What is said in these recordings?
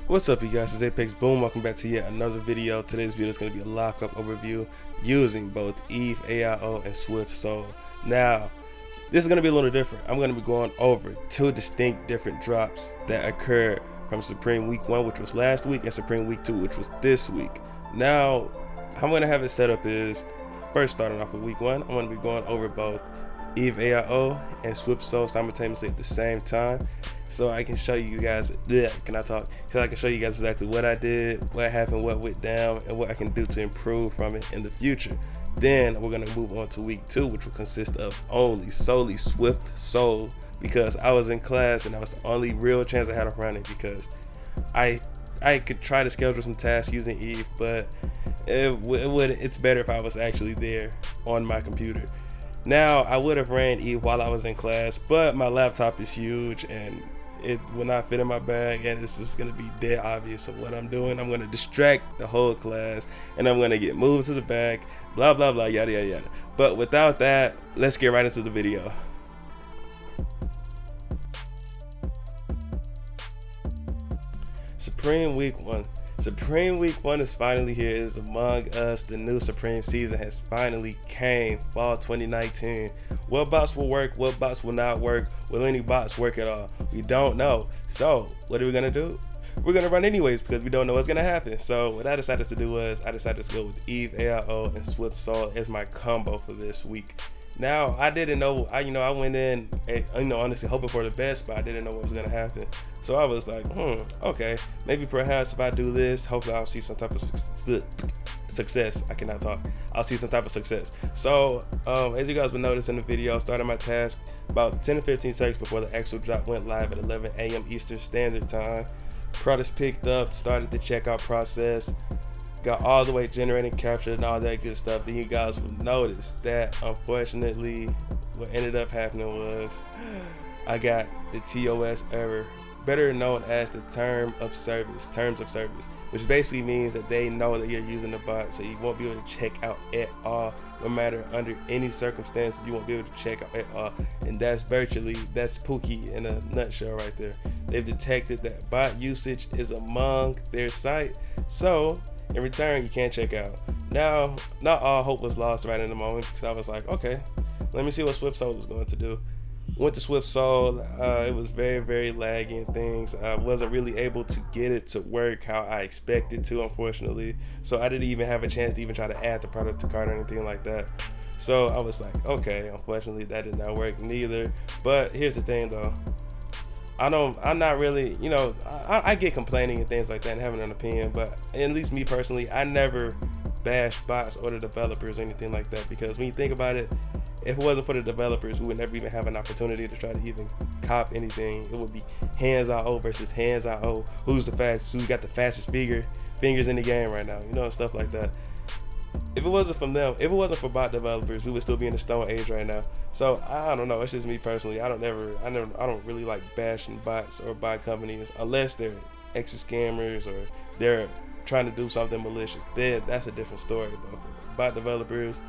What's up, you guys? It's Apex Boom. Welcome back to yet another video. Today's video is going to be a lockup overview using both EveAIO and Swiftsole. Now, this is going to be a little different. I'm going to be going over two distinct different drops that occurred from Supreme Week 1, which was last week, and Supreme Week 2, which was this week. Now, how I'm going to have it set up is, first starting off with Week 1, I'm going to be going over both EveAIO and Swiftsole simultaneously at the same time, so I can show you guys, so I can show you guys exactly what I did, what happened, what went down, and what I can do to improve from it in the future. Then we're gonna move on to Week 2, which will consist of solely Swiftsole, because I was in class and that was the only real chance I had of running, because I could try to schedule some tasks using Eve, but it's better if I was actually there on my computer. Now, I would have ran Eve while I was in class, but my laptop is huge and it will not fit in my bag, and this is going to be dead obvious of what I'm doing. I'm going to distract the whole class and I'm going to get moved to the back, blah blah blah, yada yada yada. But without that, let's get right into the video. Supreme Week 1 is finally here. It is among us. The new Supreme season has finally came. Fall 2019. What bots will work? What bots will not work? Will any bots work at all? We don't know. So what are we gonna do? We're gonna run anyways because we don't know what's gonna happen. So what I decided to do was I decided to go with EveAIO and Swiftsole as my combo for this week. Now, I didn't know, I went in, honestly hoping for the best, but I didn't know what was gonna happen. So I was like, okay, maybe perhaps if I do this, hopefully I'll see some type of success. I'll see some type of success. So, as you guys will notice in the video, I started my task about 10 to 15 seconds before the actual drop went live at 11 a.m. Eastern Standard Time. Products picked up, started the checkout process, got all the way generated, captured, and all that good stuff. Then you guys will notice that unfortunately what ended up happening was I got the TOS error, better known as the terms of service, which basically means that they know that you're using the bot, so you won't be able to check out at all. No matter under any circumstances, you won't be able to check out at all. And that's Pookie in a nutshell right there. They've detected that bot usage is among their site, so in return, you can't check out. Now, not all hope was lost right in the moment, because I was like, okay, let me see what Swiftsole is going to do. Went to Swiftsole, it was very, very laggy and things. I wasn't really able to get it to work how I expected to, unfortunately. So I didn't even have a chance to even try to add the product to cart or anything like that. So I was like, okay, unfortunately that did not work neither. But here's the thing though. I'm not really, I get complaining and things like that and having an opinion, but at least me personally, I never bash bots or the developers or anything like that, because when you think about it, if it wasn't for the developers, we would never even have an opportunity to try to even cop anything. It would be hands-IO versus hands-IO. Who's the fastest? Who's got the fastest fingers in the game right now? Stuff like that. If it wasn't from them, if it wasn't for bot developers, we would still be in the stone age right now. So I don't know. It's just me personally. I don't really like bashing bots or bot companies unless they're ex-scammers or they're trying to do something malicious. Then that's a different story. But for bot developers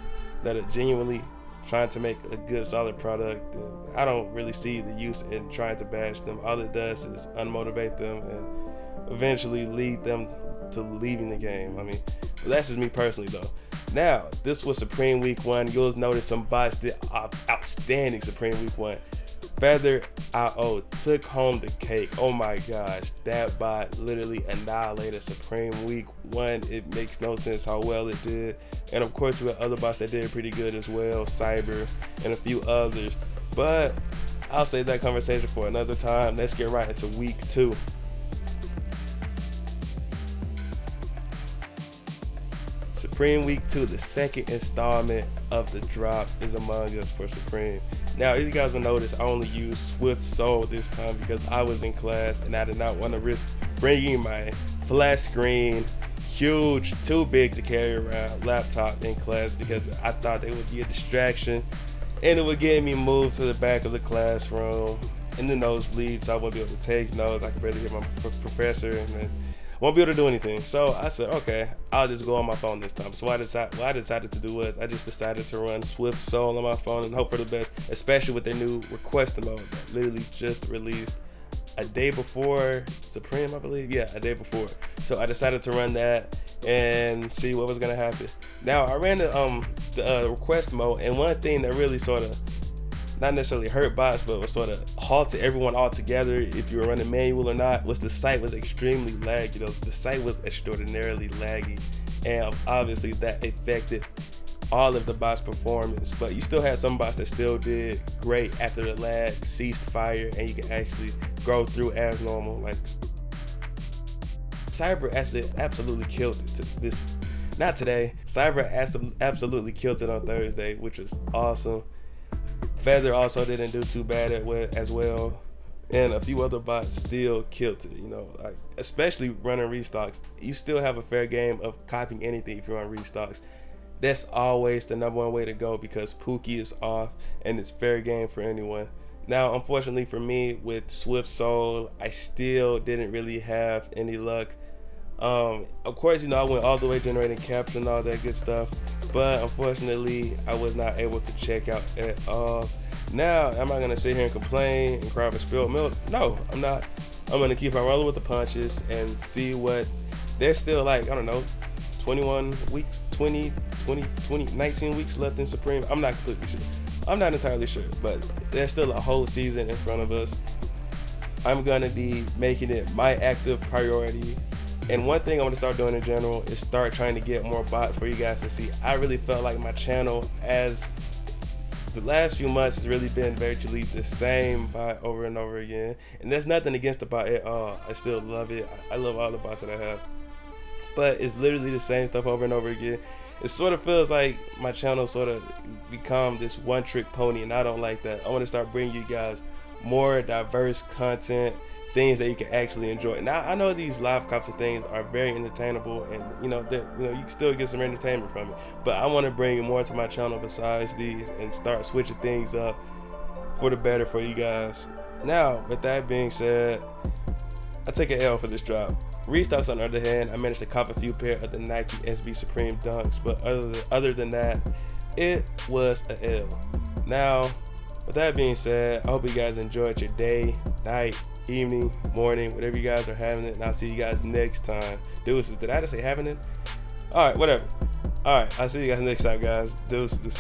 that are genuinely trying to make a good solid product, I don't really see the use in trying to bash them. All it does is unmotivate them and eventually lead them to leaving the game. I mean, that's just me personally though. Now, this was Supreme Week 1. You'll notice some bots did outstanding Supreme Week 1. EveAIO took home the cake. Oh my gosh, that bot literally annihilated Supreme Week 1. It makes no sense how well it did. And of course, we had other bots that did pretty good as well, Cyber and a few others. But I'll save that conversation for another time. Let's get right into Week 2. Supreme Week 2, the second installment of the drop is among us for Supreme. Now, as you guys will notice, I only used Swiftsole this time because I was in class and I did not want to risk bringing my flat screen, huge, too big to carry around laptop in class, because I thought they would be a distraction and it would get me moved to the back of the classroom in the nosebleed, so I wouldn't be able to take notes. I could barely hear my professor and then won't be able to do anything. So I said, okay, I'll just go on my phone this time. So what I decided to do was I just decided to run Swiftsole on my phone and hope for the best, especially with their new request mode that literally just released a day before Supreme, I believe. Yeah, a day before. So I decided to run that and see what was gonna happen. Now I ran the request mode, and one thing that really sort of not necessarily hurt bots, but was sort of halted everyone altogether, if you were running manual or not, was the site was extremely laggy. The site was extraordinarily laggy, and obviously that affected all of the bots' performance. But you still had some bots that still did great after the lag ceased fire, and you can actually go through as normal. Like Cyber actually absolutely killed it not today. Cyber absolutely killed it on Thursday, which was awesome. Feather also didn't do too bad as well, and a few other bots still killed it. Like especially running restocks, you still have a fair game of copying anything if you're on restocks. That's always the number one way to go, because Pookie is off and it's fair game for anyone. Now, unfortunately for me with Swiftsole, I still didn't really have any luck. Of course, I went all the way generating caps and all that good stuff, but unfortunately I was not able to check out at all. Now, am I gonna sit here and complain and cry for spilled milk? No, I'm not. I'm gonna keep on rolling with the punches and see what there's still, like, I don't know, 21 weeks, 19 weeks left in Supreme. I'm not completely sure. I'm not entirely sure, but there's still a whole season in front of us. I'm gonna be making it my active priority. And one thing I want to start doing in general is start trying to get more bots for you guys to see. I really felt like my channel, as the last few months, has really been virtually the same bot over and over again. And there's nothing against the bot at all. I still love it. I love all the bots that I have. But it's literally the same stuff over and over again. It sort of feels like my channel sort of become this one-trick pony, and I don't like that. I want to start bringing you guys more diverse content, things that you can actually enjoy. Now, I know these live cops and things are very entertainable, and you can still get some entertainment from it, but I want to bring more to my channel besides these and start switching things up for the better for you guys. Now, with that being said, I take an L for this drop. Restocks, on the other hand, I managed to cop a few pair of the Nike SB Supreme Dunks, but other than that, it was an L. Now, with that being said, I hope you guys enjoyed your day, night, evening, morning, whatever you guys are having it, and I'll see you guys next time. Deuces. Did I just say having it? All right, whatever. All right, I'll see you guys next time, guys. Deuces.